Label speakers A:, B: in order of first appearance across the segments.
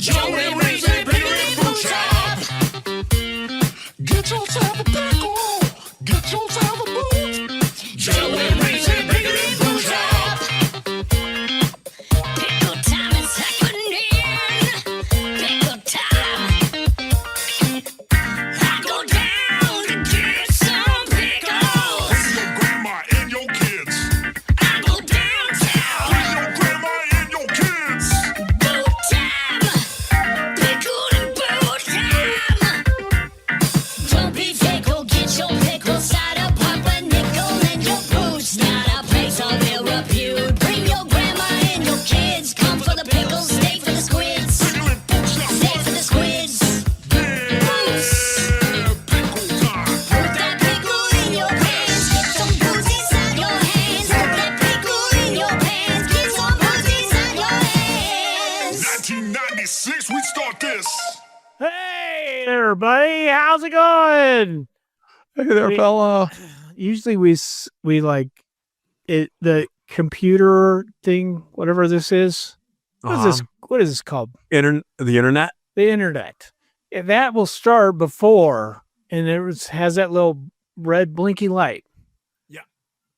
A: Joey Raisy Pickle and Boot Shop. Get yourself a pickle. Get yourself a boot. Joey Raisy Pickle and Boot Shop.
B: Pickle time is happening. Pickle time. I go down to get some pickles.
A: Bring your grandma and your kids.
B: I go downtown.
A: Bring your grandma and your kids.
B: Boot time. Pickle and boot time. Don't be fickle. Get your pickle cider, pop a nickel, and your boot's not a place of ill repute. Bring your grandma and your kids. Come for the pickles, stay for the squids.
A: Pickle and Boot Shop.
B: Stay for the squids. Boots.
A: Pickle time.
B: Put that pickle in your pants. Get some boots inside your hands. Put that pickle in your pants. Get some boots inside your hands.
A: 1996, we start this.
C: Hey there, everybody. How's it going?
D: Hey there,
C: Hey.
D: fella.
C: Usually we like it, the computer thing, whatever this is. What is this? What is this called?
D: The internet?
C: The internet. Yeah, that will start before, and has that little red blinky light.
D: Yeah.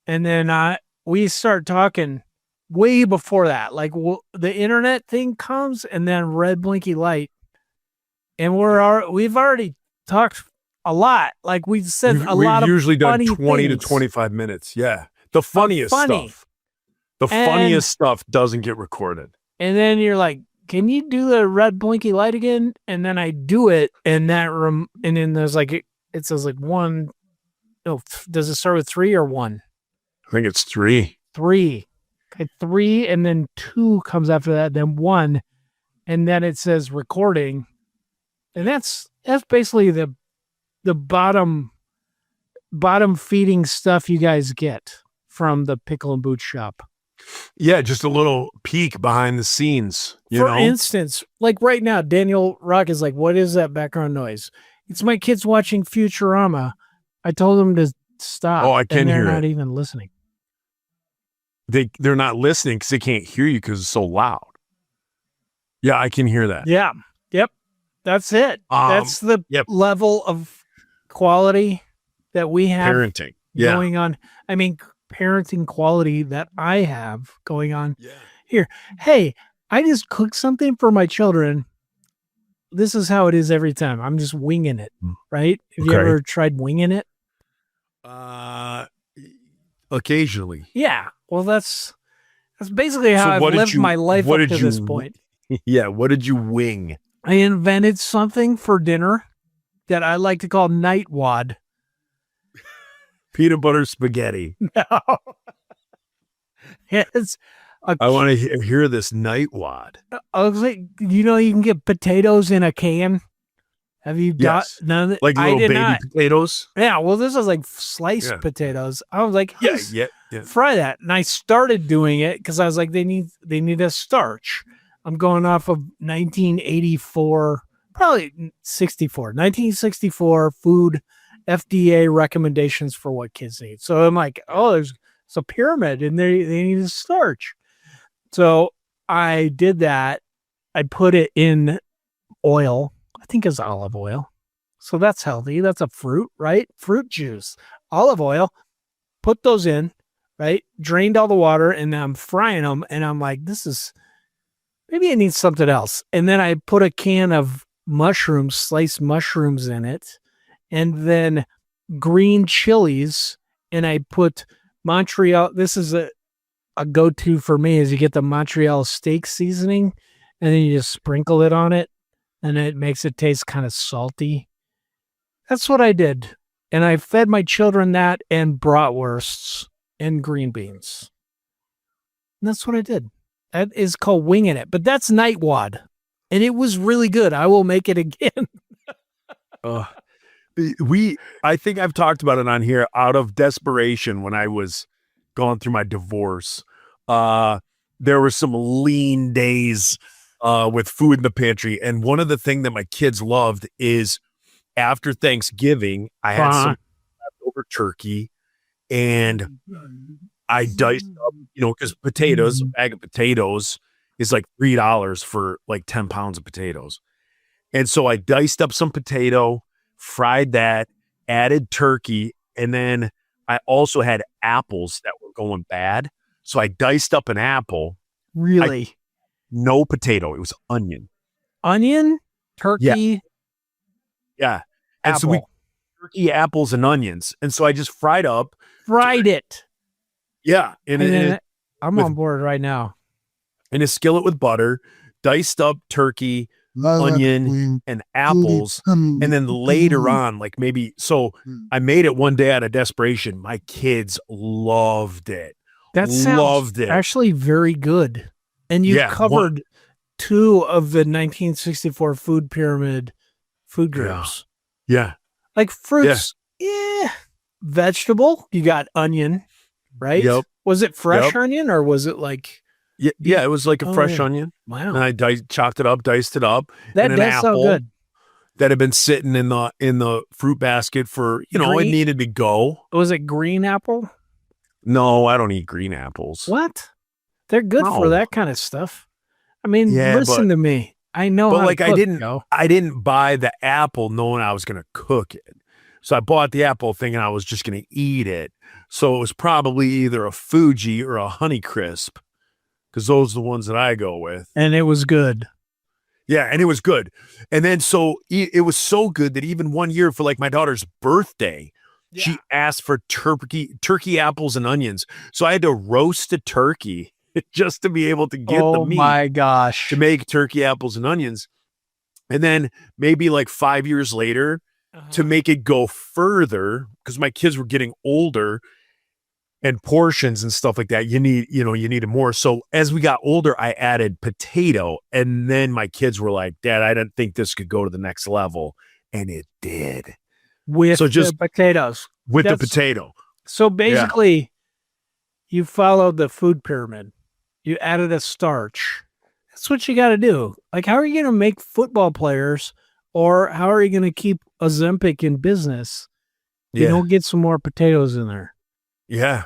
C: And then we start talking way before that. Like the internet thing comes, and then red blinky light, and we've already talked a lot. Like we've said a lot of
D: usually done
C: funny
D: 20
C: things.
D: to 25 minutes. Yeah. The funniest
C: funny.
D: stuff. The
C: And-
D: funniest stuff doesn't get recorded.
C: And then you're like, "Can you do the red blinky light again?" And then I do it, and and then there's like it says like one. No, does it start with 3 or 1?
D: I think it's 3.
C: 3. Okay, 3, and then 2 comes after that, then 1, and then it says recording, and that's basically the bottom feeding stuff you guys get from the Pickle and Boot Shop.
D: Yeah, just a little peek behind the scenes. You
C: For
D: know?
C: instance, like right now, Daniel Rock is like, "What is that background noise?" It's my kids watching Futurama. I told them to stop.
D: Oh, I can
C: and they're
D: hear
C: not
D: it.
C: even listening.
D: They're not listening because they can't hear you because it's so loud. Yeah, I can hear that.
C: Yeah. Yep. That's it. That's the
D: yep.
C: level of quality that we have
D: Parenting. Yeah.
C: going on. I mean, parenting quality that I have going on
D: Yeah.
C: here. Hey, I just cooked something for my children. This is how it is every time. I'm just winging it, right? Have you
D: Okay.
C: ever tried winging it?
D: Occasionally.
C: Yeah. Well, that's basically how
D: So
C: I've
D: what did
C: lived
D: you-
C: my life
D: what
C: up
D: did
C: to this
D: you-
C: point.
D: Yeah. What did you wing?
C: I invented something for dinner that I like to call night wad.
D: Peanut butter spaghetti.
C: No. It's
D: I want to hear this night wad.
C: I was like, you can get potatoes in a can. Have you got
D: Yes.
C: none of that?
D: Like
C: I
D: little
C: did
D: baby
C: not.
D: potatoes.
C: Yeah, well, this is like sliced
D: Yeah.
C: potatoes. I was like,
D: Yeah.
C: "Yes,
D: Yeah. Yeah.
C: fry that. And I started doing it because I was like, they need a starch. I'm going off of 1984, probably 1964 food FDA recommendations for what kids need. So I'm like, oh, there's a pyramid and they need a starch. So I did that. I put it in oil. I think it's olive oil. So that's healthy. That's a fruit, right? Fruit juice, olive oil. Put those in, right? Drained all the water, and I'm frying them. And I'm like, maybe it needs something else. And then I put a can of mushrooms, sliced mushrooms in it, and then green chilies. And I put Montreal. This is a go-to for me is you get the Montreal steak seasoning, and then you just sprinkle it on it, and it makes it taste kind of salty. That's what I did. And I fed my children that and bratwursts and green beans. And that's what I did. That is called winging it. But that's night wad. And it was really good. I will make it again.
D: I think I've talked about it on here out of desperation when I was going through my divorce. There were some lean days with food in the pantry. And one of the things that my kids loved is after Thanksgiving, I had some leftover turkey and I diced up, because potatoes, a bag of potatoes, is like $3 for like 10 pounds of potatoes. And so I diced up some potato, fried that, added turkey, and then I also had apples that were going bad. So I diced up an apple,
C: Really?
D: no potato. It was onion.
C: Onion, turkey,
D: Yeah. And so we
C: apple.
D: turkey, apples, and onions. And so I just fried up.
C: Fried it.
D: Yeah.
C: And
D: In
C: then I'm
D: with-
C: on board right now.
D: a skillet with butter, diced up turkey, onion, and apples. And then later on, like maybe, so I made it one day out of desperation. My kids loved it.
C: That sounds
D: Loved it.
C: actually very good. And you
D: Yeah,
C: covered two of the 1964 food pyramid food
D: Yeah.
C: groups.
D: Yeah.
C: Like fruits, vegetable, you got onion, right?
D: Yep.
C: Was it fresh
D: Yep.
C: onion or was it like,
D: Yeah. It was like a
C: Oh,
D: fresh
C: yeah.
D: onion.
C: wow,
D: And I chopped it up, diced it up.
C: that
D: and an
C: does sound
D: apple.
C: good.
D: That had been sitting in the fruit basket for, it
C: Green-
D: needed to go.
C: Was it green apple?
D: No, I don't eat green apples.
C: What? They're good for
D: No.
C: that kind of stuff. I mean,
D: Yeah,
C: listen
D: but-
C: to me. I know
D: but
C: how
D: like,
C: to
D: I
C: cook,
D: didn't-
C: Joe.
D: I didn't buy the apple knowing I was going to cook it. So I bought the apple thinking I was just going to eat it. So it was probably either a Fuji or a Honeycrisp, because those are the ones that I go with.
C: And it was good.
D: Yeah, and it was good. And then so it was so good that even one year for like my daughter's birthday, she asked for turkey apples and onions. So I had to roast a turkey just to be able to get the
C: Oh
D: meat
C: my gosh.
D: to make turkey apples and onions. And then maybe like 5 years later, to make it go further, because my kids were getting older and portions and stuff like that, you needed more. So as we got older, I added potato, and then my kids were like, Dad, I didn't think this could go to the next level. And it did
C: with
D: so just-
C: the potatoes.
D: with the
C: That's-
D: potato.
C: So basically, you followed the food pyramid. You added a starch. That's what you got to do. Like, how are you going to make football players, or how are you going to keep Ozempic in business? You
D: Yeah.
C: don't get some more potatoes in there.
D: Yeah.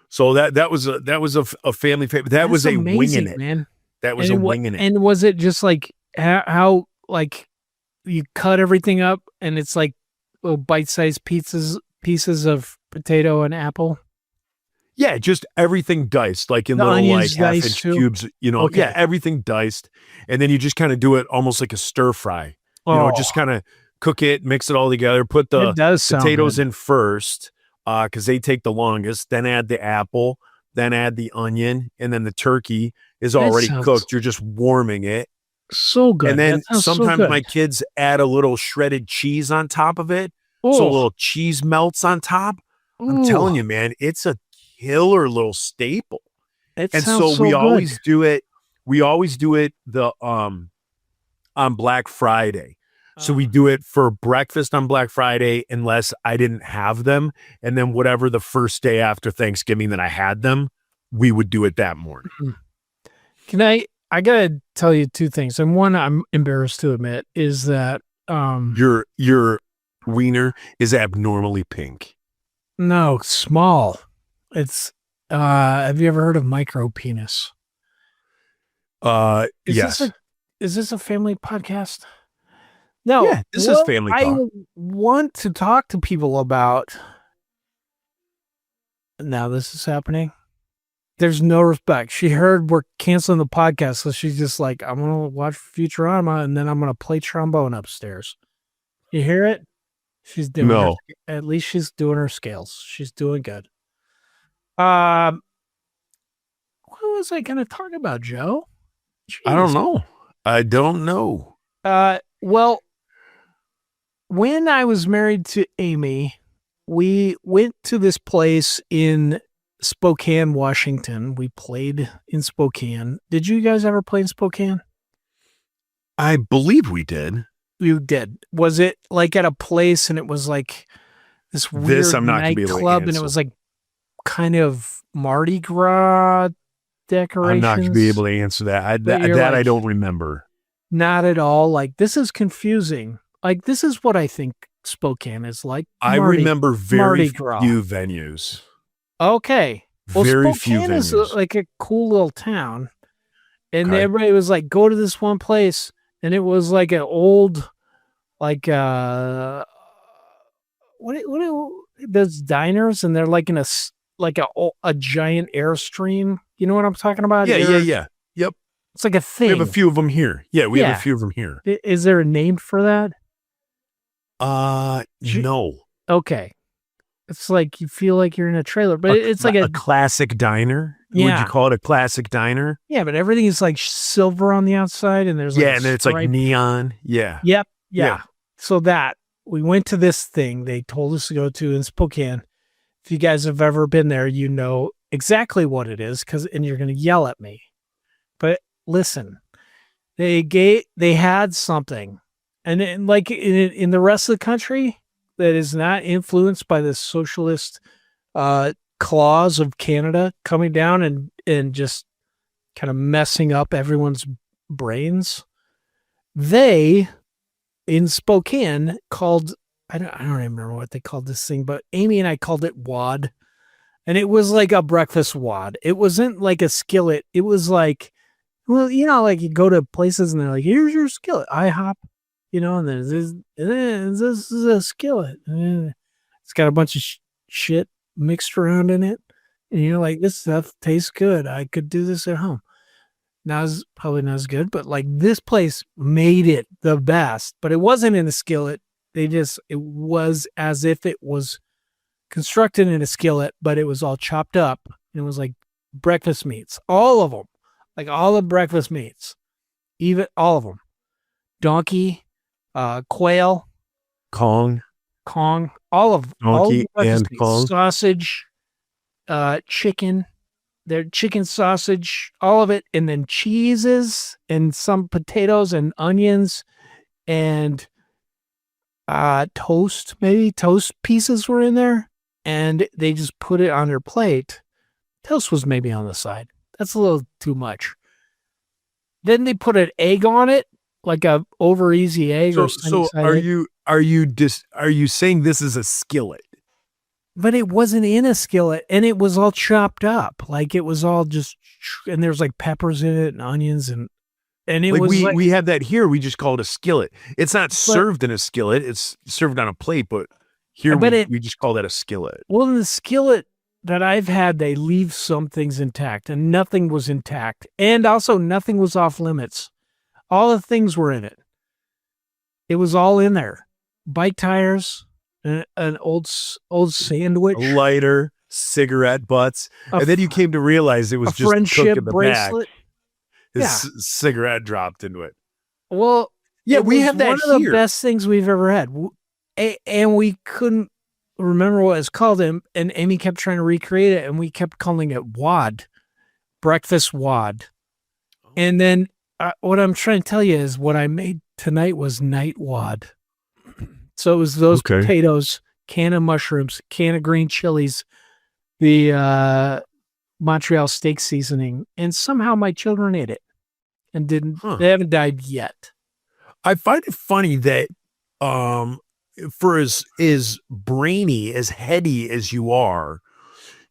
D: So that was a family favorite. That was
C: That's
D: a
C: amazing,
D: winging it.
C: man.
D: That was
C: And
D: a
C: wa-
D: winging it.
C: And was it just like how like you cut everything up and it's like little bite-sized pieces of potato and apple?
D: Yeah, just everything diced, like in
C: The
D: little like
C: onions diced
D: half-inch
C: too?
D: cubes,
C: Okay.
D: Yeah, everything diced. And then you just kind of do it almost like a stir fry. Just kind of cook it, mix it all together, put the
C: it does sound
D: potatoes
C: good.
D: in first, because they take the longest, then add the apple, then add the onion, and then the turkey is
C: That
D: already
C: sounds
D: cooked. You're just warming it.
C: So good.
D: And then
C: That sounds so
D: sometimes
C: good.
D: my kids add a little shredded cheese on top of it. So
C: Oh,
D: a little cheese melts on top. I'm telling you, man, it's a killer little staple.
C: It
D: And
C: sounds
D: so we
C: good.
D: always do it. We always do it on Black Friday. So we do it for breakfast on Black Friday, unless I didn't have them. And then whatever the first day after Thanksgiving that I had them, we would do it that morning.
C: Can I gotta tell you two things. And one I'm embarrassed to admit is that
D: Your wiener is abnormally pink.
C: no, small. It's have you ever heard of micro penis?
D: Yes.
C: Is this a family podcast? No.
D: Yeah, this is family
C: I
D: talk.
C: want to talk to people about. Now this is happening. There's no respect. She heard we're canceling the podcast, so she's just like, I'm gonna watch Futurama and then I'm gonna play trombone upstairs. You hear it? She's doing
D: No.
C: at least she's doing her scales. She's doing good. What was I gonna talk about, Joe?
D: I don't
C: Jeez.
D: know. I don't know.
C: Well, when I was married to Amy, we went to this place in Spokane, Washington. We played in Spokane. Did you guys ever play in Spokane?
D: I believe we did.
C: You did. Was it like at a place and it was like this weird
D: This I'm not gonna be able to
C: nightclub and it
D: answer.
C: was like kind of Mardi Gras decorations?
D: I'm not going to be able to answer that.
C: But
D: That
C: you're
D: I
C: like-
D: don't remember.
C: Not at all. Like, this is confusing. Like, this is what I think Spokane is like.
D: I
C: Mardi-
D: remember very
C: Mardi Gras.
D: few venues.
C: Okay. Well,
D: Very few
C: Spokane is
D: venues.
C: like a cool little town, and
D: Okay.
C: everybody was like, "Go to this one place," and it was like an old, like those diners, and they're like in like a giant Airstream. You know what I'm talking about?
D: Yeah. Yep.
C: It's like a
D: We
C: thing.
D: have a few of them here. Yeah, we have
C: Yeah.
D: a few of them here.
C: Is there a name for that? Sh-
D: No.
C: Okay, it's like you feel like you're in a trailer, but it's like
D: a classic diner. Would
C: Yeah.
D: you call it a classic diner?
C: yeah, but everything is like silver on the outside, and there's like
D: Yeah,
C: a
D: and then it's like
C: stripe.
D: neon. Yeah.
C: Yep. Yeah.
D: Yeah.
C: So that we went to this thing they told us to go to in Spokane. If you guys have ever been there, you know exactly what it is, and you're going to yell at me. But listen, they had something, and like in the rest of the country that is not influenced by the socialist claws of Canada coming down and just kind of messing up everyone's brains. They in Spokane called I don't even remember what they called this thing, but Amy and I called it wad. And it was like a breakfast wad. It wasn't like a skillet. It was like, well, you know, like you go to places and they're like, here's your skillet. IHOP, you know, and there's this, and this is a skillet. And it's got a bunch of shit mixed around in it. And you're like, this stuff tastes good. I could do this at home. Probably not as good, but like this place made it the best, but it wasn't in a skillet. It was as if it was constructed in a skillet, but it was all chopped up. And it was like breakfast meats, all of them, like all the breakfast meats, even all of them, donkey, quail,
D: Kong.
C: all of
D: Donkey
C: the breakfast
D: and
C: meats.
D: Kong.
C: Sausage, chicken, their chicken sausage, all of it, and then cheeses and some potatoes and onions and toast pieces were in there, and they just put it on their plate. Toast was maybe on the side. That's a little too much. Then they put an egg on it, like a over easy egg
D: So,
C: or
D: so
C: sunny-side
D: are
C: egg.
D: are you saying this is a skillet?
C: But it wasn't in a skillet, and it was all chopped up. Like it was all just, and there's like peppers in it and onions, and it
D: Like
C: was
D: we have that here. We just call it a skillet. It's not served in a skillet. It's served on a plate, but here
C: But
D: we just call that a skillet.
C: well, in the skillet that I've had, they leave some things intact, and nothing was intact, and also nothing was off limits. All the things were in it. It was all in there. Bike tires, an old sandwich,
D: A lighter, cigarette butts,
C: a
D: and then you came to realize it was
C: a
D: just cooked
C: friendship
D: in the
C: bracelet.
D: back. His
C: Yeah.
D: cigarette dropped into it.
C: Well,
D: Yeah,
C: it
D: we
C: was
D: have that
C: one of
D: here.
C: the best things we've ever had. And we couldn't remember what it's called. And Amy kept trying to recreate it, and we kept calling it wad, breakfast wad. And then what I'm trying to tell you is what I made tonight was night wad. So it was those
D: Okay.
C: potatoes, can of mushrooms, can of green chilies, the Montreal steak seasoning, and somehow my children ate it and didn't.
D: Huh.
C: They haven't died yet.
D: I find it funny that for as brainy, as heady as you are,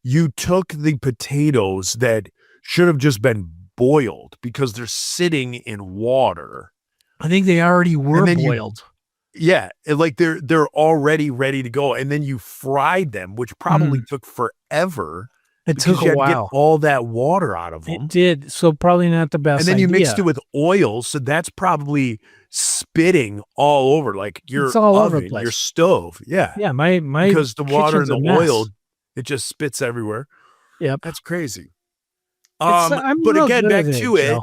D: you took the potatoes that should have just been boiled because they're sitting in water.
C: I think they already were
D: then you-
C: boiled.
D: Yeah, like they're already ready to go, and then you fried them, which probably took forever.
C: It
D: because
C: took
D: you
C: a
D: had to get
C: while.
D: all that water out of them.
C: It did. So probably not the best.
D: And then you mixed
C: idea.
D: it with oil, so that's probably spitting all over, like your
C: It's all over the
D: oven,
C: place.
D: your stove. Yeah,
C: Yeah, my
D: because the water and
C: kitchen's
D: the
C: a mess.
D: oil, it just spits everywhere.
C: Yep.
D: That's crazy.
C: I'm
D: But
C: real
D: again,
C: good
D: back
C: at
D: to it.
C: Joe.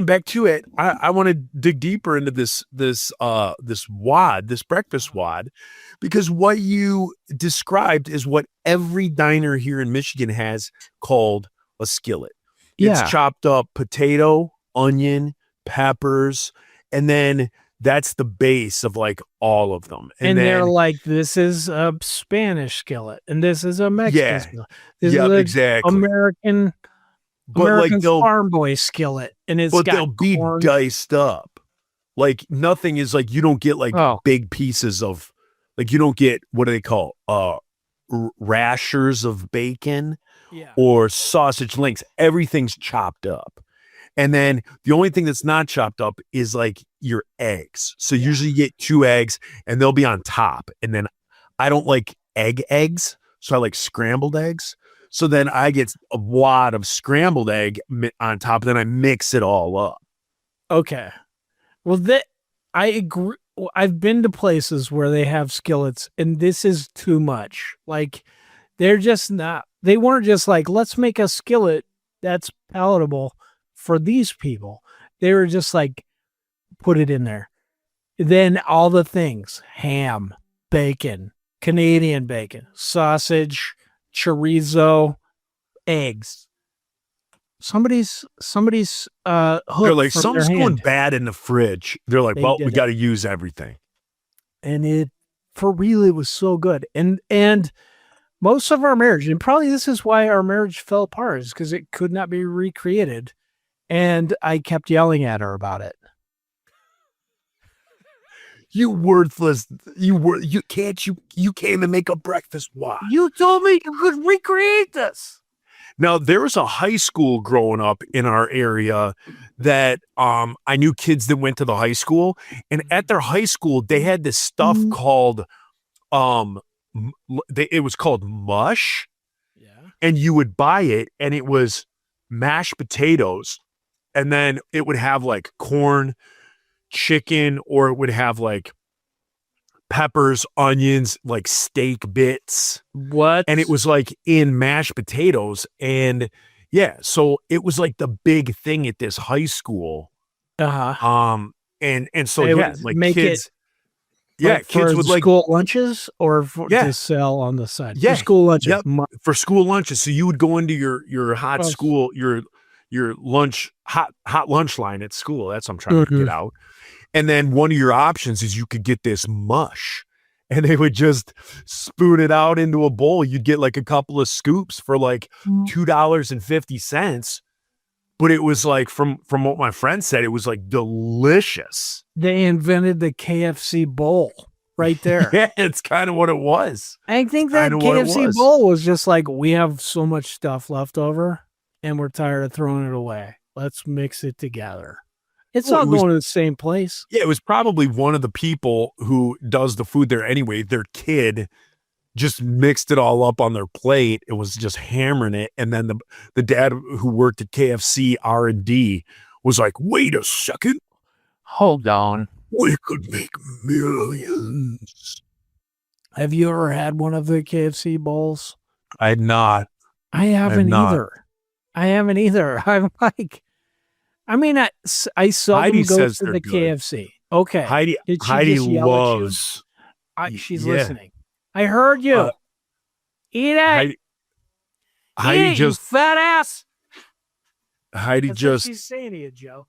D: Back to it. I want to dig deeper into this wad, this breakfast wad, because what you described is what every diner here in Michigan has called a skillet.
C: Yeah.
D: It's chopped up potato, onion, peppers, and then that's the base of like all of them.
C: And
D: then,
C: they're like, this is a Spanish skillet, and this is a Mexican
D: Yeah.
C: skillet. This
D: yeah,
C: is a
D: exactly.
C: American
D: But like
C: farm boy skillet, and it's
D: but
C: got
D: they'll be
C: corn.
D: diced up. Like nothing is like, you don't get like
C: Oh.
D: big pieces of, like you don't get, what do they call rashers of bacon
C: Yeah.
D: or sausage links. Everything's chopped up. And then the only thing that's not chopped up is like your eggs. So usually you get 2 eggs and they'll be on top. And then I don't like eggs. So I like scrambled eggs. So then I get a wad of scrambled egg on top. Then I mix it all up.
C: Okay. Well, I agree. I've been to places where they have skillets, and this is too much. Like, they're just not. They weren't just like, let's make a skillet that's palatable for these people. They were just like, put it in there. Then all the things: ham, bacon, Canadian bacon, sausage, chorizo, eggs. Somebody's
D: They're
C: hooked
D: like,
C: from
D: something's
C: their
D: going
C: hand.
D: bad in the fridge. They're like,
C: They
D: well,
C: did
D: we
C: it.
D: got to use everything.
C: And it, for real, it was so good. And most of our marriage, and probably this is why our marriage fell apart, is because it could not be recreated. And I kept yelling at her about it.
D: You worthless. You came and make a breakfast. Why?
C: You told me you could recreate this.
D: Now, there was a high school growing up in our area that I knew kids that went to the high school, and at their high school they had this stuff called it was called mush,
C: Yeah.
D: and you would buy it, and it was mashed potatoes, and then it would have like corn, chicken, or it would have like peppers, onions, like steak bits.
C: What?
D: And it was like in mashed potatoes. And yeah, so it was like the big thing at this high school.
C: uh-huh.
D: And so
C: They
D: yeah,
C: would
D: like
C: make
D: kids,
C: it,
D: yeah,
C: like,
D: kids
C: for
D: would like
C: school lunches or
D: Yeah.
C: to sell on the side.
D: Yeah.
C: For school lunches.
D: Yep. for school lunches. So you would go into your hot
C: Oh.
D: school, your lunch, hot lunch line at school. That's what I'm trying to
C: Mhm.
D: get out. And then one of your options is you could get this mush, and they would just spoon it out into a bowl. You'd get like a couple of scoops for like $2.50. But it was like, from what my friend said, it was like delicious.
C: They invented the KFC bowl right there.
D: Yeah, it's kind of what it was.
C: I think that
D: Kinda what it
C: KFC
D: was.
C: bowl was just like, we have so much stuff left over and we're tired of throwing it away. Let's mix it together. It's
D: Well,
C: all
D: it was-
C: going to the same place.
D: Yeah, it was probably one of the people who does the food there anyway. Their kid just mixed it all up on their plate. It was just hammering it. And then the dad who worked at KFC R&D was like, wait a second,
C: Hold on.
D: we could make millions.
C: Have you ever had one of the KFC bowls?
D: I had not.
C: I haven't
D: not.
C: either. I haven't either. I'm like, I mean, I seldom
D: Heidi
C: go
D: says
C: to
D: they're
C: the
D: good.
C: KFC. Okay.
D: Heidi
C: Did she
D: Heidi
C: just yell at you?
D: loves.
C: She's
D: yeah.
C: listening. I heard you.
D: Uh,
C: Eat it.
D: Heidi,
C: Eat
D: Heidi
C: it,
D: just
C: you fat ass.
D: Heidi
C: That's what
D: just
C: she's saying to you, Joe.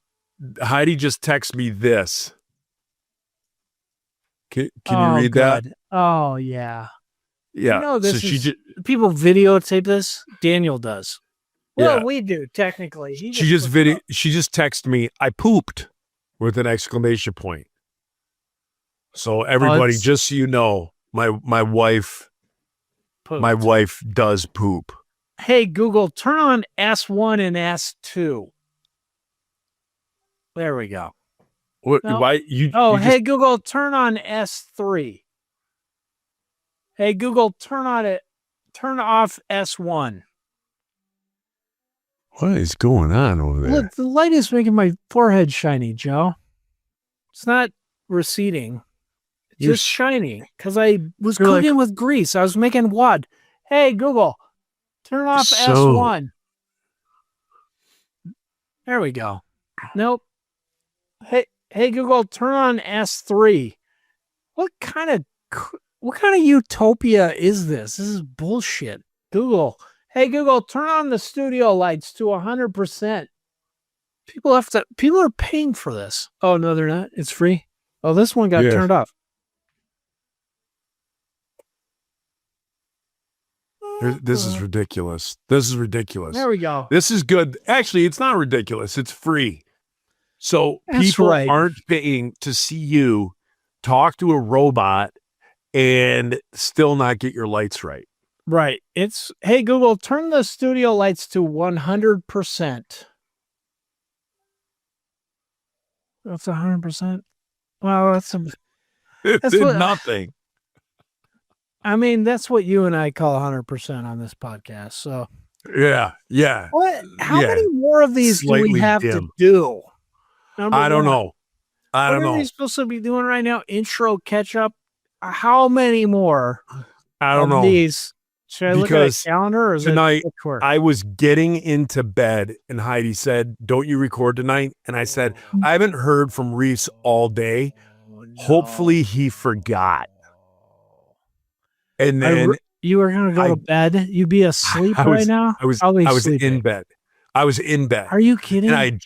D: Heidi just texted me this. Can you
C: Oh,
D: read that?
C: good. Oh, yeah.
D: Yeah.
C: know, this
D: so she
C: is-
D: just
C: People videotape this. Daniel does. Well,
D: Yeah.
C: we do technically. He
D: she just
C: puts it up.
D: she just texted me, I pooped with an exclamation point. So everybody,
C: it's-
D: just so you know, my wife
C: Pooped.
D: does poop.
C: Hey, Google, turn on S1 and S2. There we go.
D: What?
C: No.
D: Why you?
C: Oh,
D: you
C: hey, Google, turn on S3. Hey, Google, turn off S1.
D: what is going on over there?
C: Look, the light is making my forehead shiny, Joe. It's not receding. It's
D: You're
C: just shiny because I was
D: you're like-
C: cooking with grease. I was making wad. Hey, Google, turn off
D: So-
C: S1. There we go. Nope. Hey, Google, turn on S3. What kind of utopia is this? This is bullshit. Google. Hey, Google, turn on the studio lights to 100%. People are paying for this. Oh, no, they're not. It's free. Oh, this one got
D: Yeah.
C: turned off.
D: This is ridiculous. This is ridiculous.
C: There we go.
D: This is good. Actually, it's not ridiculous. It's free. So
C: That's
D: people
C: right.
D: aren't paying to see you talk to a robot and still not get your lights right.
C: Right. It's hey Google, turn the studio lights to 100%. That's 100%. Well, that's
D: It
C: That's
D: did
C: what-
D: nothing.
C: I mean, that's what you and I call 100% on this podcast. So
D: Yeah. Yeah.
C: what? How
D: Yeah.
C: many more of these do we
D: Slightly
C: have to
D: dim.
C: do? Number
D: I don't
C: one.
D: know. I
C: What
D: don't
C: are
D: know.
C: we supposed to be doing right now? Intro, catch up. How many more
D: I don't
C: of
D: know.
C: these? Should I look at
D: Because
C: a calendar or is
D: tonight,
C: it quick?
D: I was getting into bed and Heidi said, "Don't you record tonight?" And I said, "I haven't heard from Reese all day. Hopefully he forgot." And then
C: You were gonna go to bed. You'd be asleep
D: I
C: right
D: was-
C: now.
D: I was
C: Probably
D: I was
C: sleeping.
D: in bed. I was in bed.
C: Are you kidding?
D: And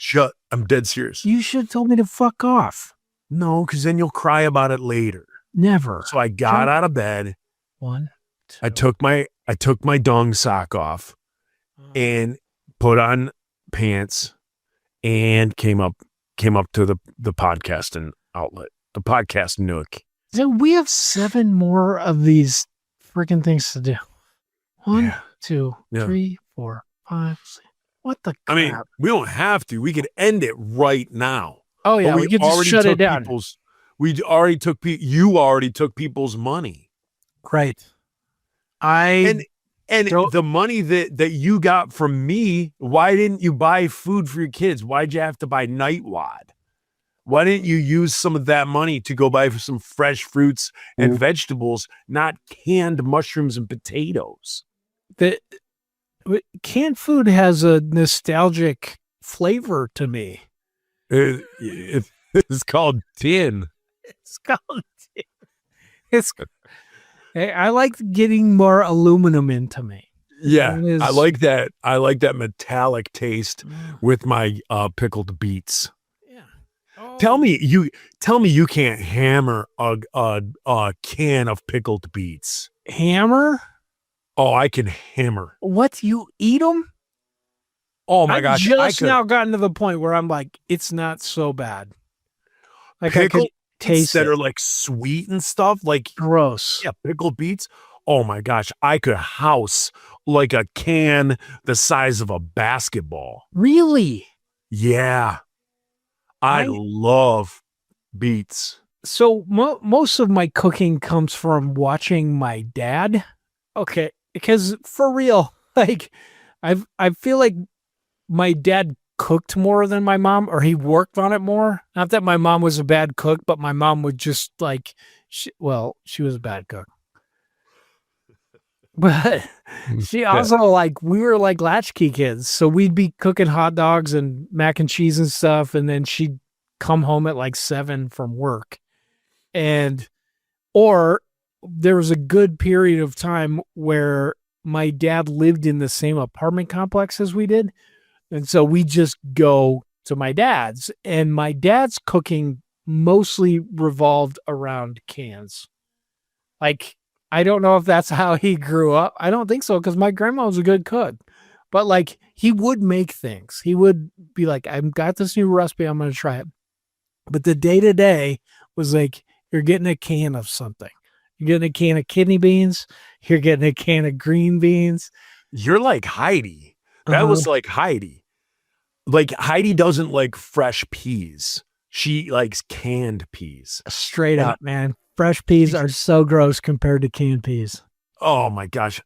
D: I'm dead serious.
C: You should have told me to fuck off.
D: No, because then you'll cry about it later.
C: Never.
D: So I got
C: Jump-
D: out of bed.
C: 1, 2.
D: I took my dong sock off and put on pants and came up to the podcasting outlet, the podcast nook.
C: So we have 7 more of these freaking things to do. 1,
D: Yeah.
C: 2,
D: Yeah.
C: 3, 4, 5, 6. What the
D: I mean,
C: crap?
D: we don't have to. We could end it right now.
C: Oh yeah,
D: But
C: we could just shut it down.
D: We already took you already took people's money.
C: Right.
D: And
C: Don't-
D: the money that you got from me, why didn't you buy food for your kids? Why'd you have to buy Nightwad? Why didn't you use some of that money to go buy some fresh fruits and vegetables, not canned mushrooms and potatoes?
C: Canned food has a nostalgic flavor to me.
D: It's called tin.
C: It's called. It's. Hey, I like getting more aluminum into me.
D: Yeah,
C: It is-
D: I like that. I like that metallic taste with my pickled beets.
C: Yeah.
D: Tell me you can't hammer a can of pickled beets.
C: Hammer.
D: Oh, I can hammer.
C: What, you eat them?
D: Oh my
C: I've
D: gosh,
C: just now gotten to the point where I'm like, it's not so bad. Like I
D: pickled
C: could taste
D: that
C: it.
D: are like sweet and stuff. Like
C: Gross.
D: yeah, pickled beets. Oh my gosh, I could house like a can the size of a basketball.
C: Really?
D: Yeah, I
C: I-
D: love beets.
C: So most of my cooking comes from watching my dad. Okay, because for real, like I feel like my dad cooked more than my mom, or he worked on it more. Not that my mom was a bad cook, but my mom would just like, she was a bad cook. But she also like, we were like latchkey kids. So we'd be cooking hot dogs and mac and cheese and stuff. And then she'd come home at like 7 from work. Or there was a good period of time where my dad lived in the same apartment complex as we did. And so we just go to my dad's, and my dad's cooking mostly revolved around cans. Like, I don't know if that's how he grew up. I don't think so, because my grandma was a good cook. But like, he would make things. He would be like, I've got this new recipe, I'm going to try it. But the day-to-day was like, you're getting a can of something. You're getting a can of kidney beans. You're getting a can of green beans.
D: You're like Heidi. That was like Heidi. Like Heidi doesn't like fresh peas. She likes canned peas.
C: Straight up, man. Fresh peas are so gross compared to canned peas.
D: Oh my gosh.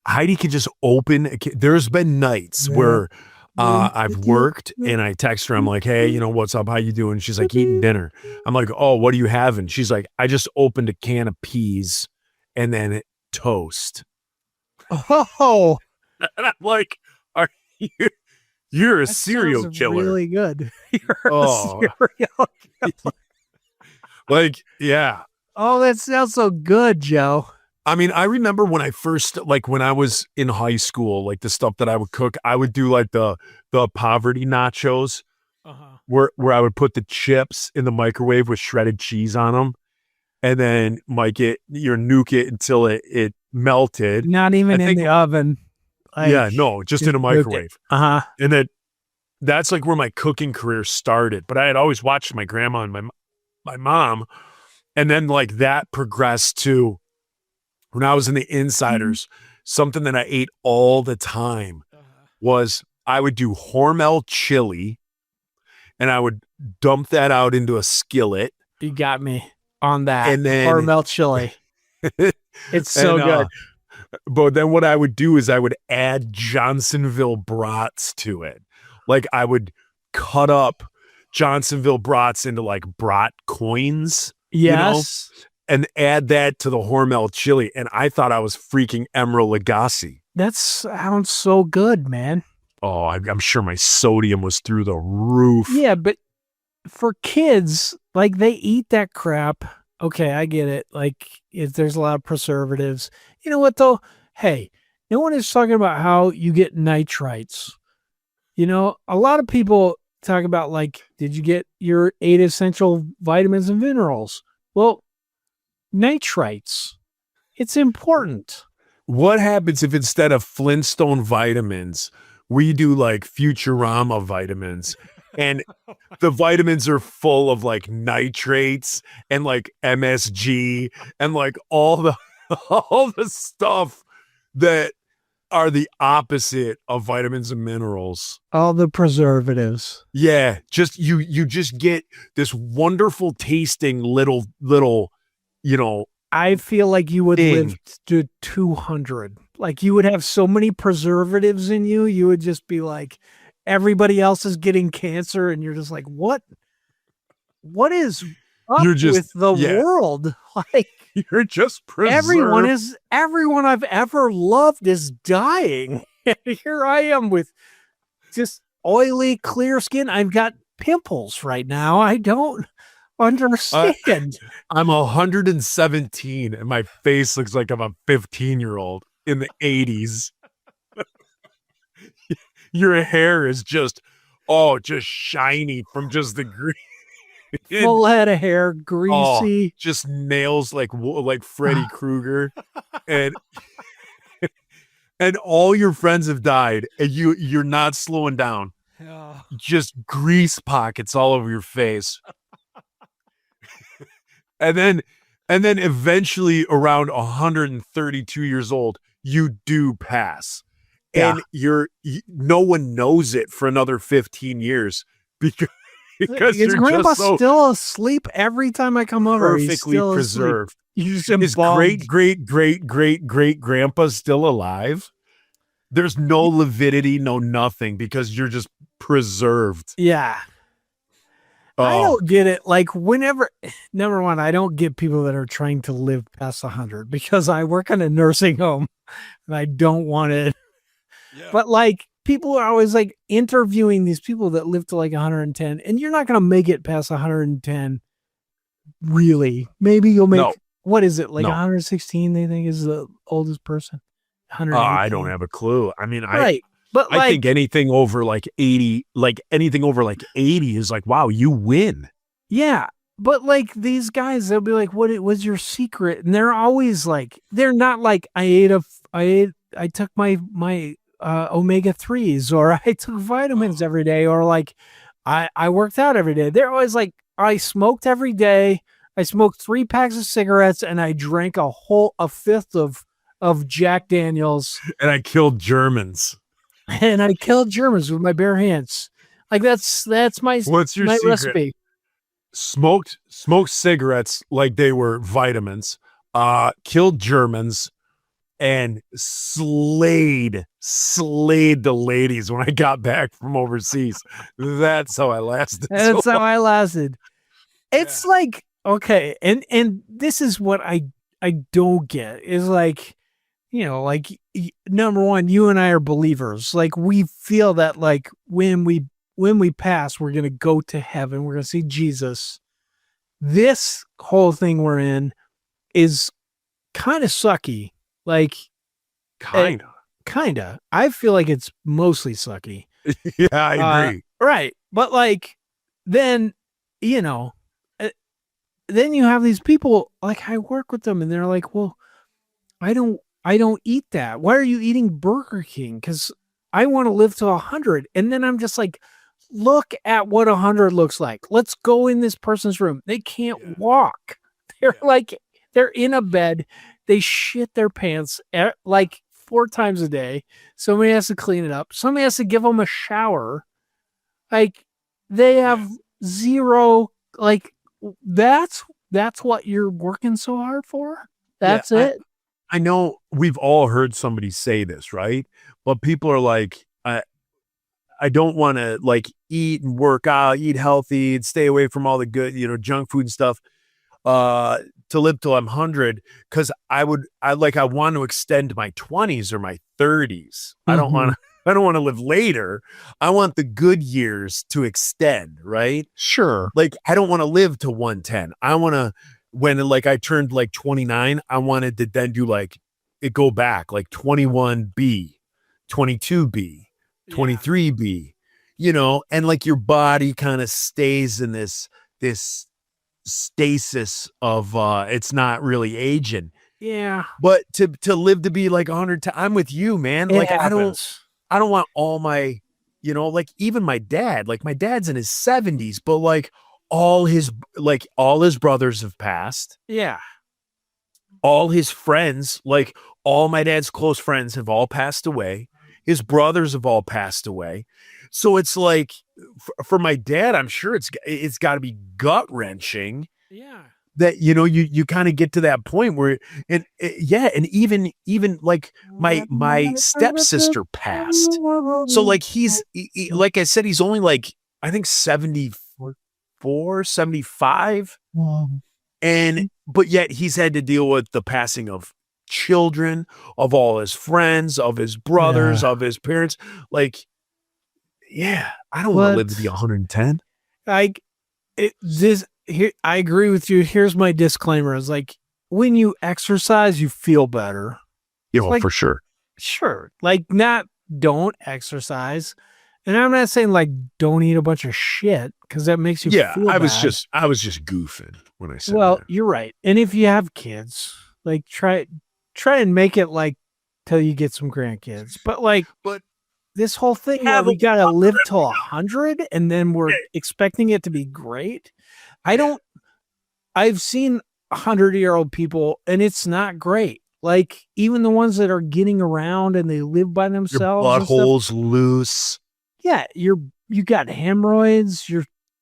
D: Heidi could just open there's been nights where I've worked and I text her. I'm like, hey, you know, what's up? How you doing? She's like, eating dinner. I'm like, oh, what are you having? She's like, I just opened a can of peas and then toast.
C: Oh,
D: And I'm like, are you're a
C: that
D: serial
C: sounds
D: killer.
C: Really good. You're
D: Oh.
C: a serial killer.
D: Like, yeah.
C: Oh, that sounds so good, Joe.
D: I mean, I remember when I first, like when I was in high school, like the stuff that I would cook, I would do like the poverty nachos where I would put the chips in the microwave with shredded cheese on them. And then nuke it until it melted.
C: Not even
D: I
C: in
D: think-
C: the oven.
D: Yeah, no, just in a
C: nuke it.
D: microwave.
C: Uh-huh.
D: And then that's like where my cooking career started. But I had always watched my grandma and my mom. And then like that progressed to when I was in the Insiders, something that I ate all the time was I would do Hormel chili and I would dump that out into a skillet.
C: You got me on that.
D: And then-
C: Hormel chili. It's so
D: And,
C: good.
D: But then what I would do is I would add Johnsonville brats to it. Like I would cut up Johnsonville brats into like brat coins
C: Yes.
D: and add that to the Hormel chili. And I thought I was freaking Emeril Lagasse.
C: That sounds so good, man.
D: Oh, I'm sure my sodium was through the roof.
C: Yeah, but for kids, like they eat that crap. Okay, I get it. Like there's a lot of preservatives. You know what though? Hey, no one is talking about how you get nitrites. You know, a lot of people talk about like, did you get your 8 essential vitamins and minerals? Well, nitrites. It's important.
D: What happens if instead of Flintstone vitamins, we do like Futurama vitamins and the vitamins are full of like nitrates and like MSG and like all the stuff that are the opposite of vitamins and minerals.
C: All the preservatives.
D: Yeah, just you just get this wonderful tasting little, you know,
C: I feel like you would
D: Thing.
C: live to 200. Like you would have so many preservatives in you. You would just be like, everybody else is getting cancer, and you're just like, what? What is up
D: You're just-
C: with the
D: yeah.
C: world? Like
D: you're just preserved.
C: everyone I've ever loved is dying. And here I am with just oily, clear skin. I've got pimples right now. I don't understand.
D: I'm 117 and my face looks like I'm a 15-year-old in the 80s. Your hair is just shiny from just the green.
C: Full head of hair, greasy.
D: Just nails like Freddy Krueger. And and all your friends have died and you're not slowing down. Just grease pockets all over your face. And then eventually around 132 years old, you do pass.
C: Yeah.
D: And no one knows it for another 15 years because
C: Is
D: you're
C: Grandpa
D: just so
C: still asleep every time I come over? He's
D: perfectly
C: still asleep.
D: preserved.
C: He's
D: Is
C: embalmed.
D: great grandpa still alive? There's no lividity, no nothing because you're just preserved.
C: Yeah. I
D: Oh,
C: don't get it. Like whenever, number one, I don't get people that are trying to live past 100 because I work in a nursing home and I don't want it. But like people are always like interviewing these people that live to like 110 and you're not going to make it past 110. Really? Maybe you'll make,
D: No.
C: what is it? Like
D: No.
C: 116 they think is the oldest person. 100.
D: I don't have a clue. I mean,
C: Right. But
D: I
C: like,
D: think anything over like 80 is like, wow, you win.
C: yeah. But like these guys, they'll be like, what was your secret? And they're always like, they're not like, I took my omega-3s or I took vitamins every day or like I worked out every day. They're always like, I smoked every day. I smoked 3 packs of cigarettes and I drank a fifth of Jack Daniels
D: And I killed Germans.
C: and I killed Germans with my bare hands. Like that's my
D: What's your
C: my
D: secret?
C: recipe.
D: Smoked cigarettes like they were vitamins, killed Germans, and slayed the ladies when I got back from overseas. That's how I lasted.
C: That's
D: so
C: how I lasted. It's like, okay, and this is what I don't get is like, you know, like number one, you and I are believers. Like we feel that like when we pass, we're gonna go to heaven. We're gonna see Jesus. This whole thing we're in is kind of sucky. Like kinda. I feel like it's mostly sucky.
D: Yeah, I agree.
C: Right. But like, then, you know, then you have these people, like I work with them and they're like, well, I don't eat that. Why are you eating Burger King? Because I want to live to 100. And then I'm just like, look at what 100 looks like. Let's go in this person's room. They can't walk. They're like, they're in a bed. They shit their pants like 4 times a day. Somebody has to clean it up. Somebody has to give them a shower. Like they have zero. Like that's what you're working so hard for. That's
D: Yeah,
C: it.
D: I know we've all heard somebody say this, right? But people are like, I don't want to like eat and work out, eat healthy, and stay away from all the good, junk food and stuff. To live till I'm 100, because I want to extend my 20s or my 30s. I don't want to live later. I want the good years to extend, right?
C: Sure.
D: Like I don't want to live to 110. I want to, when like I turned like 29, I wanted to then do like it go back like 21B, 22B, 23B, and like your body kind of stays in this stasis of it's not really aging.
C: Yeah.
D: But to live to be like 100, I'm with you, man.
C: It
D: Like
C: happens.
D: I don't want all my, like even my dad, like my dad's in his 70s, but like all his brothers have passed.
C: Yeah.
D: All his friends, like all my dad's close friends have all passed away. His brothers have all passed away. So it's like for my dad, I'm sure it's got to be gut wrenching
C: Yeah.
D: that, you kind of get to that point where, and even like my stepsister passed. So like like I said, he's only like, I think 74, 75. But yet he's had to deal with the passing of children, of all his friends, of his brothers, of his parents. Like, yeah, I don't want to live to be 110.
C: I agree with you. Here's my disclaimer: is like when you exercise, you feel better. Like-
D: For sure.
C: Sure, like not don't exercise, and I'm not saying like don't eat a bunch of shit because that makes you feel
D: I was
C: bad.
D: just goofing when I said
C: Well,
D: that.
C: you're right. And if you have kids, like try and make it like till you get some grandkids. But this whole thing where
D: Have
C: we
D: a-
C: gotta live till 100 and then we're expecting it to be great. I've seen 100-year-old people and it's not great. Like even the ones that are getting around and they live by
D: Your
C: themselves. and stuff,
D: butthole's loose.
C: yeah, you got hemorrhoids,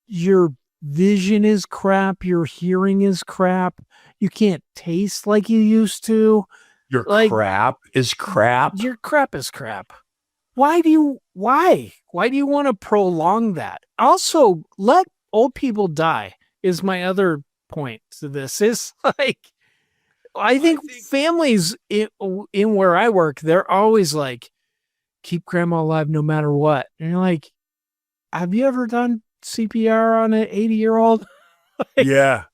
C: your vision is crap, your hearing is crap, you can't taste like you used to.
D: Your
C: Like-
D: crap is crap.
C: Your crap is crap. Why do you want to prolong that? Also, let old people die is my other point to this. Is like I think families in where I work, they're always like, keep grandma alive no matter what. And you're like, have you ever done CPR on an 80-year-old?
D: Yeah.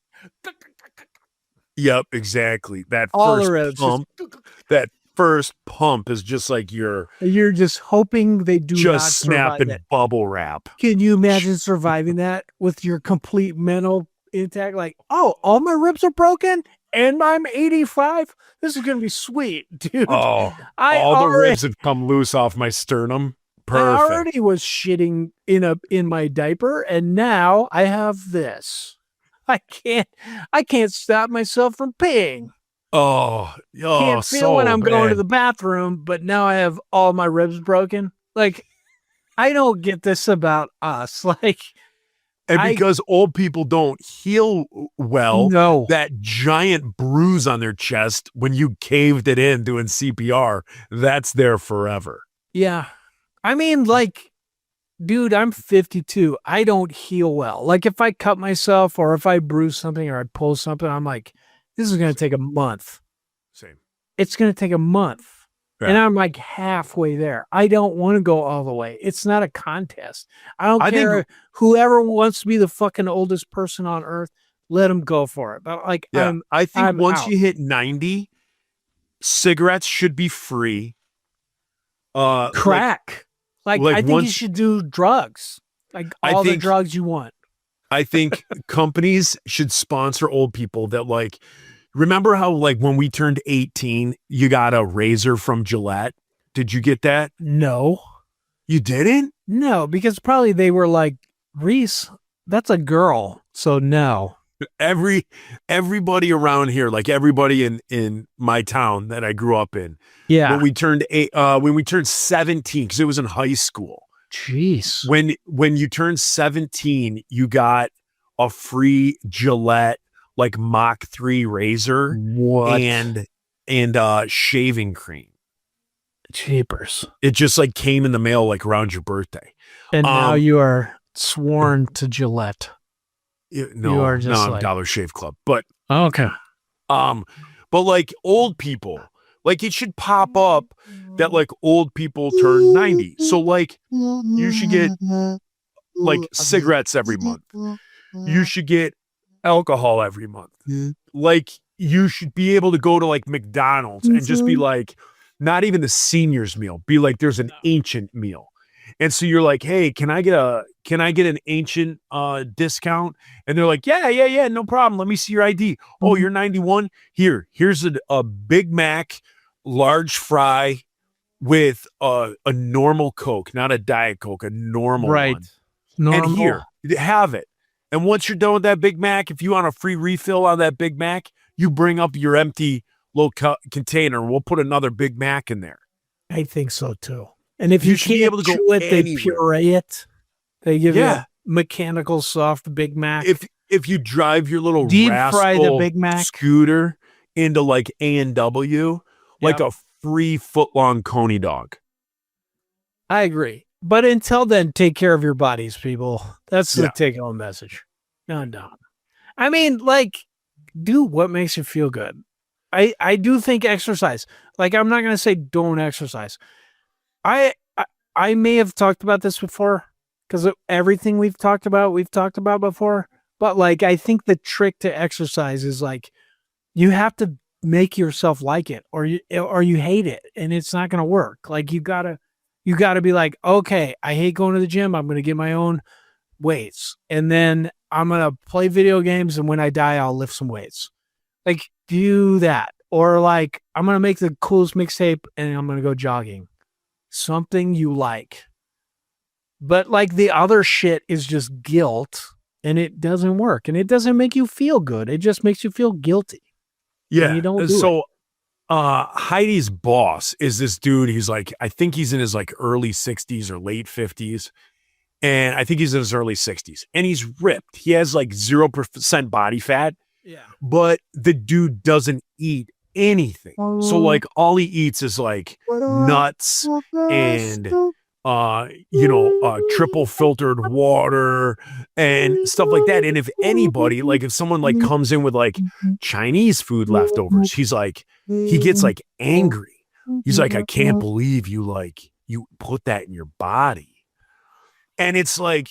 D: Yep, exactly. That
C: All
D: first
C: around, it's
D: pump. That first pump is just like you're
C: You're just hoping they do not
D: just
C: survive
D: snapping
C: it.
D: bubble wrap.
C: Can you imagine surviving that with your complete mental intact? Like, oh, all my ribs are broken and I'm 85. This is gonna be sweet, dude.
D: Oh,
C: I
D: all the
C: already-
D: ribs have come loose off my sternum.
C: I
D: Perfect.
C: already was shitting in my diaper, and now I have this. I can't stop myself from peeing. Can't feel
D: so
C: when I'm going to
D: bad.
C: the bathroom, but now I have all my ribs broken. Like, I don't get this about us. Like,
D: And
C: I-
D: because old people don't heal well,
C: no.
D: that giant bruise on their chest when you caved it in doing CPR, that's there forever.
C: Yeah. I mean, like, dude, I'm 52. I don't heal well. Like, if I cut myself or if I bruise something or I pull something, I'm like, this is going to take a month.
D: Same.
C: It's going to take a month.
D: Yeah.
C: And I'm like halfway there. I don't want to go all the way. It's not a contest. I don't
D: I think-
C: care. Whoever wants to be the fucking oldest person on earth, let them go for it. But like,
D: Yeah. I think
C: I'm
D: once
C: out.
D: you hit 90, cigarettes should be free.
C: crack. Like,
D: like
C: I think you
D: once-
C: should do drugs. Like
D: I
C: all the
D: think-
C: drugs you want.
D: I think companies should sponsor old people that like, remember how like when we turned 18, you got a razor from Gillette? Did you get that?
C: No.
D: You didn't?
C: No, because probably they were like, Reese, that's a girl. So no.
D: Everybody around here, like everybody in my town that I grew up in,
C: Yeah.
D: when we turned 17, because it was in high school.
C: Jeez.
D: When you turned 17, you got a free Gillette like Mach 3 razor
C: What?
D: and shaving cream.
C: Jeepers.
D: It just like came in the mail like around your birthday.
C: And now
D: Um,
C: you are sworn to Gillette.
D: No,
C: You are just
D: I'm
C: like-
D: Dollar Shave Club, but
C: Okay.
D: but like old people, like it should pop up that like old people turn 90. So like you should get like cigarettes every month. You should get alcohol every month. Like you should be able to go to like McDonald's and just be like, not even the seniors meal, be like there's an ancient meal. And so you're like, hey, can I get an ancient discount? And they're like, yeah, no problem. Let me see your ID. Oh, you're 91. Here's a Big Mac, large fry with a normal Coke, not a Diet Coke, a normal
C: Right.
D: one.
C: Normal.
D: And here, have it. And once you're done with that Big Mac, if you want a free refill on that Big Mac, you bring up your empty little container. We'll put another Big Mac in there.
C: I think so too. And if
D: You
C: you
D: should be
C: can't
D: able to go
C: chew it, they
D: anywhere.
C: puree it. They give you
D: Yeah.
C: a mechanical soft Big Mac.
D: If you drive your little
C: Deep fry the
D: rascal
C: Big Mac.
D: scooter into like A&W, like
C: Yep.
D: a 3-foot-long Coney dog.
C: I agree. But until then, take care of your bodies, people. That's the
D: Yeah.
C: take-home message. No. I mean, like, do what makes you feel good. I do think exercise. Like, I'm not gonna say don't exercise. I may have talked about this before because everything we've talked about before. But like, I think the trick to exercise is like you have to make yourself like it, or you hate it, and it's not gonna work. Like you gotta be like, okay, I hate going to the gym. I'm gonna get my own weights, and then I'm gonna play video games, and when I die, I'll lift some weights. Like do that, or like I'm gonna make the coolest mixtape, and I'm gonna go jogging. Something you like. But like the other shit is just guilt, and it doesn't work, and it doesn't make you feel good. It just makes you feel guilty.
D: Yeah.
C: you don't do
D: so Heidi's boss is this dude. He's like, I think he's in his like early 60s or late 50s. And I think he's in his early 60s. And he's ripped. He has like 0% body fat,
C: Yeah.
D: but the dude doesn't eat anything. So like all he eats is like nuts and triple filtered water and stuff like that. And if anybody, like if someone like comes in with like Chinese food leftovers, he gets like angry. He's like, I can't believe you put that in your body. And it's like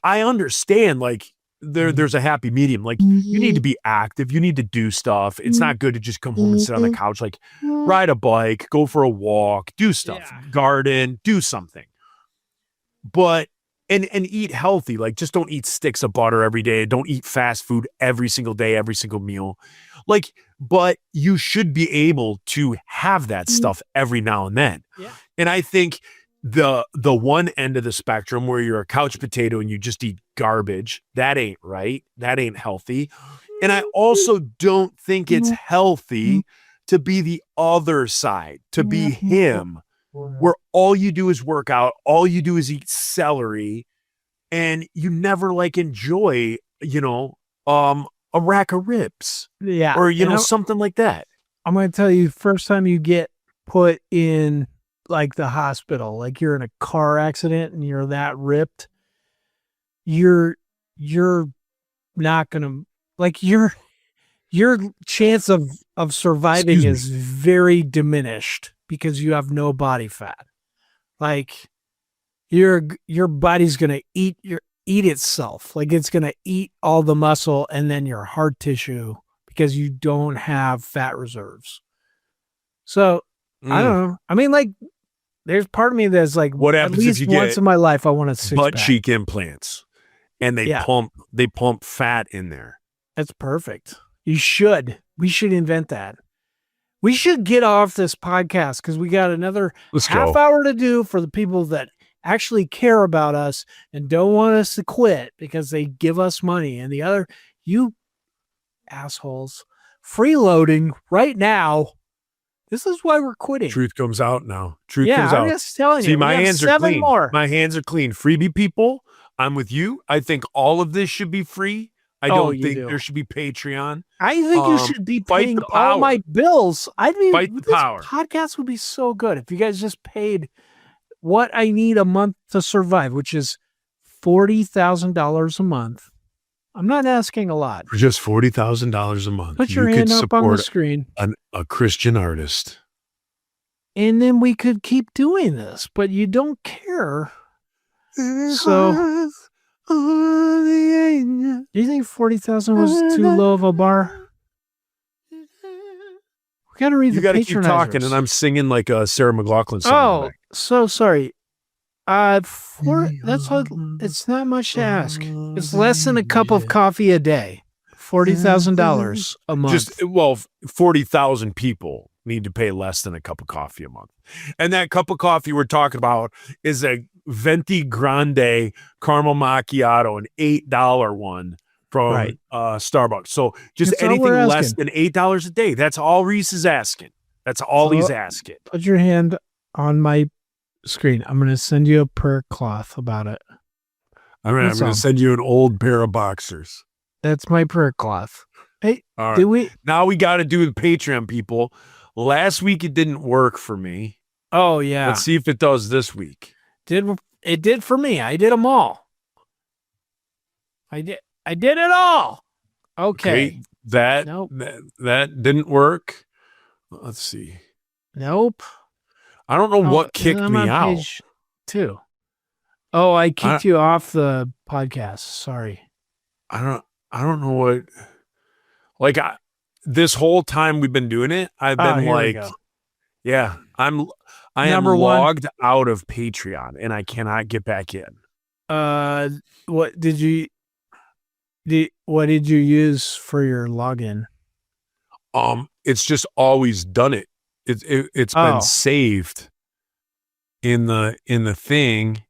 D: I understand like there's a happy medium. Like you need to be active. You need to do stuff. It's not good to just come home and sit on the couch, like ride a bike, go for a walk, do stuff,
C: Yeah.
D: garden, do something. But and eat healthy. Like just don't eat sticks of butter every day. Don't eat fast food every single day, every single meal. Like, but you should be able to have that stuff every now and then.
C: Yeah.
D: And I think the one end of the spectrum where you're a couch potato and you just eat garbage, that ain't right. That ain't healthy. And I also don't think it's healthy to be the other side, to be him, where all you do is work out, all you do is eat celery, and you never like enjoy, a rack of ribs
C: Yeah.
D: or,
C: And
D: something like that.
C: I'm going to tell you, first time you get put in like the hospital, like you're in a car accident and you're that ripped, you're not going to like your chance of surviving
D: Excuse me.
C: is very diminished because you have no body fat. Like your body's going to eat itself. Like it's going to eat all the muscle and then your heart tissue because you don't have fat reserves. So I don't know. I mean, like, there's part of me that's like,
D: What
C: at
D: happens if
C: least
D: you
C: once
D: get
C: in my life, I want a six
D: butt
C: pack.
D: cheek implants and they
C: Yeah.
D: pump fat in there.
C: That's perfect. We should invent that. We should get off this podcast because we got another
D: Let's
C: half
D: go.
C: hour to do for the people that actually care about us and don't want us to quit because they give us money. And the other, You assholes. Freeloading right now. This is why we're quitting.
D: Truth comes out now. Truth
C: Yeah,
D: comes
C: I'm
D: out.
C: just telling
D: See,
C: you.
D: my
C: we have
D: hands are
C: 7
D: clean.
C: more.
D: My hands are clean. Freebie people, I'm with you. I think all of this should be free. I
C: Oh,
D: don't
C: you
D: think
C: do.
D: there should be Patreon.
C: I think you
D: Um,
C: should be
D: fight
C: paying
D: the
C: all
D: power.
C: my bills. I'd be
D: Fight the
C: this
D: power.
C: podcast would be so good if you guys just paid what I need a month to survive, which is $40,000 a month. I'm not asking a lot.
D: For just $40,000 a month,
C: Put your
D: you could
C: hand up on the
D: support
C: screen,
D: a Christian artist.
C: and then we could keep doing this. But you don't care. So, do you think 40,000 was too low of a bar? We got to read
D: You
C: the
D: got to keep talking,
C: patronizers.
D: and I'm singing like a Sarah McLaughlin song.
C: Oh, so sorry. That's what it's not much to ask. It's less than a cup of coffee a day. $40,000 a month.
D: Just 40,000 people need to pay less than a cup of coffee a month. And that cup of coffee we're talking about is a Venti Grande caramel macchiato, an $8 one from
C: Right.
D: Starbucks. So just
C: That's all
D: anything
C: we're
D: less
C: asking.
D: than $8 a day. That's all Reese is asking. That's all
C: So-
D: he's asking.
C: Put your hand on my screen. I'm going to send you a prayer cloth about it.
D: I'm
C: That's
D: going
C: all.
D: to send you an old pair of boxers.
C: That's my prayer cloth. Hey,
D: All right.
C: did we?
D: Now we got to do the Patreon, people. Last week it didn't work for me.
C: Oh yeah,
D: Let's see if it does this week.
C: it did for me. I did them all. I did it all. Okay.
D: That,
C: Nope.
D: that didn't work. Let's see.
C: Nope.
D: I don't know
C: Oh,
D: what kicked
C: I'm
D: me
C: on
D: out.
C: page 2. Oh, I kicked you off the podcast. Sorry.
D: I don't know what. Like this whole time we've been doing it, I've been
C: here we
D: like,
C: go.
D: yeah, I am
C: Number one.
D: logged out of Patreon and I cannot get back in.
C: What did you use for your login?
D: It's just always done it. It's
C: Oh.
D: been saved in the thing,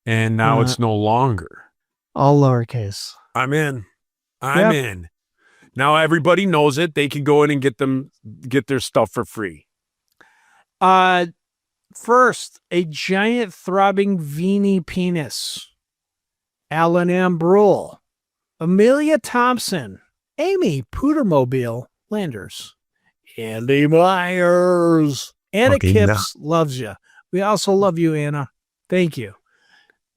D: and now it's no longer.
C: All lowercase.
D: I'm in.
C: Yep.
D: In. Now everybody knows it. They can go in and get their stuff for free.
C: First, a giant throbbing veiny penis. Alan M. Brule. Amelia Thompson. Amy Pootermobile Landers. Andy Myers. Anna
D: Fucking
C: Kipps loves you. We also love you, Anna. Thank you.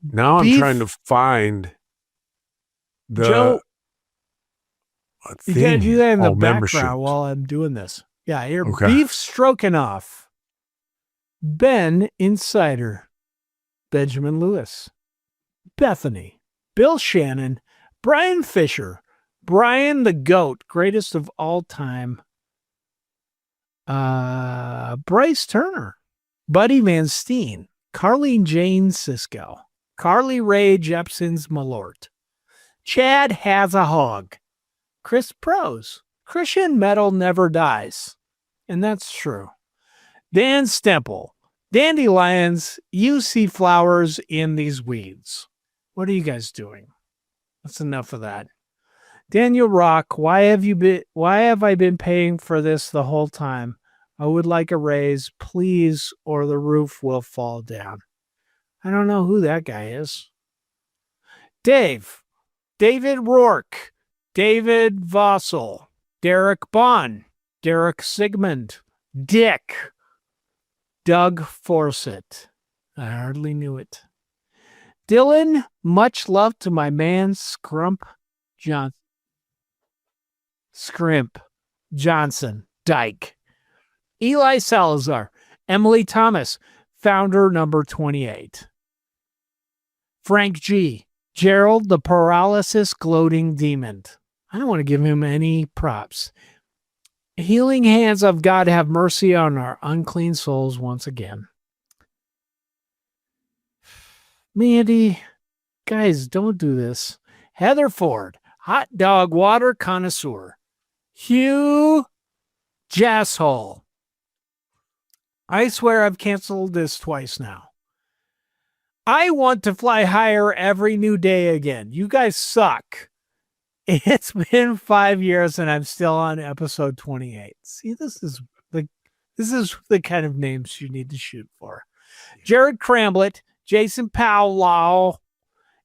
D: Now I'm
C: Beef-
D: trying to find the
C: Joe,
D: what
C: you gotta
D: thing?
C: do that in the
D: Oh, membership.
C: background while I'm doing this. Yeah, here.
D: Okay.
C: Beef Stroganoff. Ben Insider. Benjamin Lewis. Bethany. Bill Shannon. Brian Fisher. Brian the Goat, greatest of all time. Bryce Turner. Buddy Van Steen. Carleen Jane Cisco. Carly Ray Jepson's Malort. Chad has a hog. Chris Prose. Christian metal never dies. And that's true. Dan Stemple. Dandelions, you see flowers in these weeds. What are you guys doing? That's enough of that. Daniel Rock, why have I been paying for this the whole time? I would like a raise, please, or the roof will fall down. I don't know who that guy is. Dave. David Rourke. David Vossel. Derek Bond. Derek Sigmund. Dick. Doug Forsett. I hardly knew it. Dylan, much love to my man Scrimp Johnson. Dyke. Eli Salazar. Emily Thomas. Founder number 28. Frank G. Gerald the Paralysis Gloating Demon. I don't want to give him any props. Healing hands of God have mercy on our unclean souls once again. Mandy, guys, don't do this. Heather Ford, hot dog water connoisseur. Hugh Jasshole. I swear I've canceled this twice now. I want to fly higher every new day again. You guys suck. It's been 5 years and I'm still on episode 28. See, this is the kind of names you need to shoot for. Jared Cramblett, Jason Powell,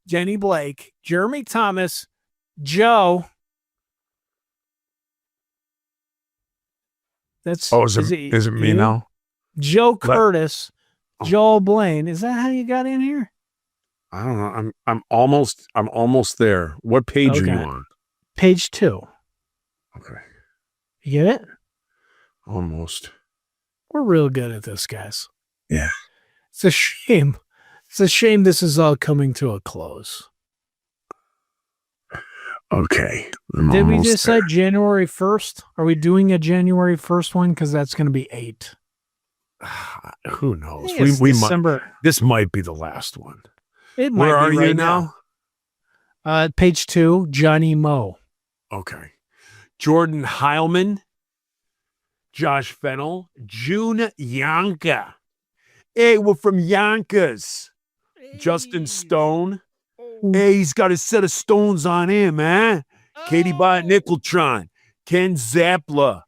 C: Jenny Blake, Jeremy Thomas, Joe. That's
D: is it me
C: you?
D: now?
C: Joe Curtis, Joel Blaine. Is that how you got in here?
D: I don't know. I'm almost there. What page are you
C: Okay.
D: on?
C: Page 2.
D: Okay.
C: You get it?
D: Almost.
C: We're real good at this, guys.
D: Yeah.
C: It's a shame. It's a shame this is all coming to a close.
D: Okay.
C: Did we decide January 1st? Are we doing a January 1st one? Because that's going to be 8.
D: Who knows?
C: I think it's
D: We
C: December.
D: this might be the last one.
C: It might
D: Where
C: be
D: are
C: right
D: you now?
C: Page 2, Johnny Moe.
D: Okay. Jordan Heilman, Josh Fennel, June Yanka. Hey, we're from Yonkers. Justin Stone. Hey, he's got a set of stones on him, man. Katie Bott Nickeltron, Ken Zappla,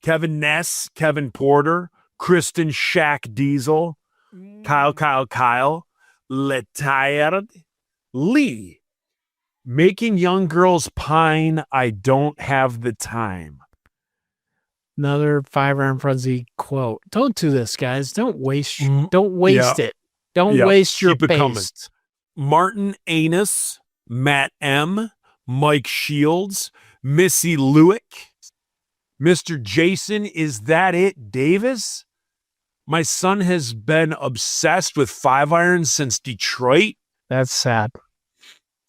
D: Kevin Ness, Kevin Porter, Kristen Shack Diesel, Kyle, Letired, Lee. Making young girls pine, I don't have the time.
C: Another Five Iron Frenzy quote. Don't do this, guys. Don't waste it. Don't
D: Yeah.
C: waste your
D: Keep it coming.
C: paste.
D: Martin Anus, Matt M., Mike Shields, Missy Lewick, Mr. Jason, is that it, Davis? My son has been obsessed with 5-iron since Detroit.
C: That's sad.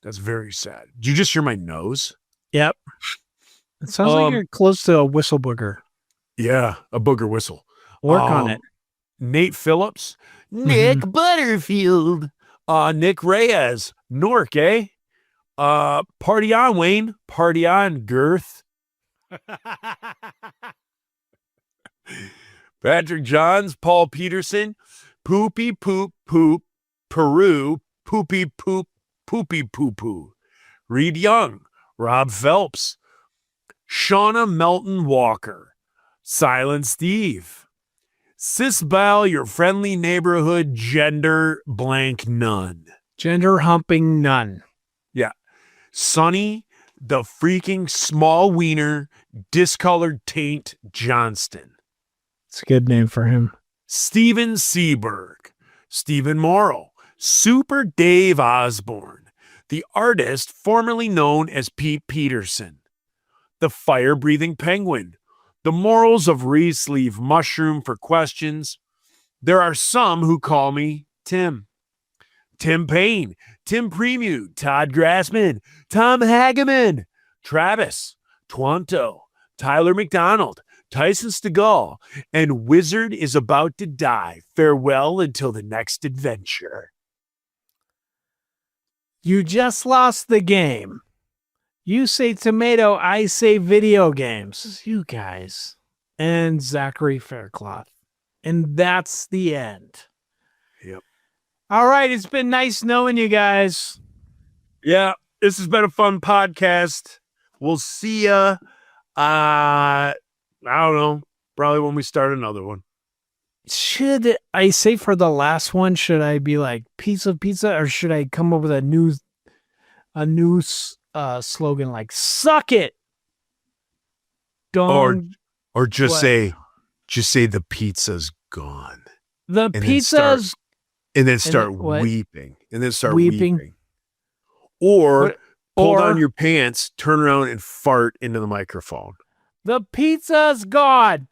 D: That's very sad. Did you just hear my nose?
C: Yep. It sounds like you're close to a whistle booger.
D: Yeah, a booger whistle.
C: Work on it.
D: Nate Phillips, Nick Butterfield, Nick Reyes, Nork, eh? Party on, Wayne. Party on, Girth. Patrick Johns, Paul Peterson, Poopy Poop Poop, Peru, Poopy Poop, Poopy Poo Poo. Reed Young, Rob Phelps, Shauna Melton Walker, Silent Steve, Sisbal, your friendly neighborhood gender blank nun.
C: Gender humping none.
D: Sonny, the freaking small wiener, discolored taint Johnston.
C: It's a good name for him.
D: Steven Seaberg, Stephen Morrow, Super Dave Osborne, the artist formerly known as Pete Peterson, the fire-breathing penguin, the morals of Reese-leaf mushroom for questions. There are some who call me Tim. Tim Payne, Tim Premude, Todd Grassman, Tom Hageman, Travis, Twanto, Tyler McDonald, Tyson Stegall, and Wizard is about to die. Farewell until the next adventure.
C: You just lost the game. You say tomato, I say video games. You guys. And Zachary Faircloth. And that's the end.
D: Yep.
C: All right. It's been nice knowing you guys.
D: Yeah, this has been a fun podcast. We'll see ya. I don't know. Probably when we start another one.
C: Should I say for the last one, should I be like pizza, or should I come up with a new slogan like "suck it"? Don't
D: Or just
C: What?
D: say the pizza's gone.
C: the
D: then
C: pizza's
D: And then start
C: then what?
D: weeping. And then start
C: Weeping?
D: weeping. Or
C: What-
D: pull
C: or-
D: down your pants, turn around and fart into the microphone.
C: the pizza's gone.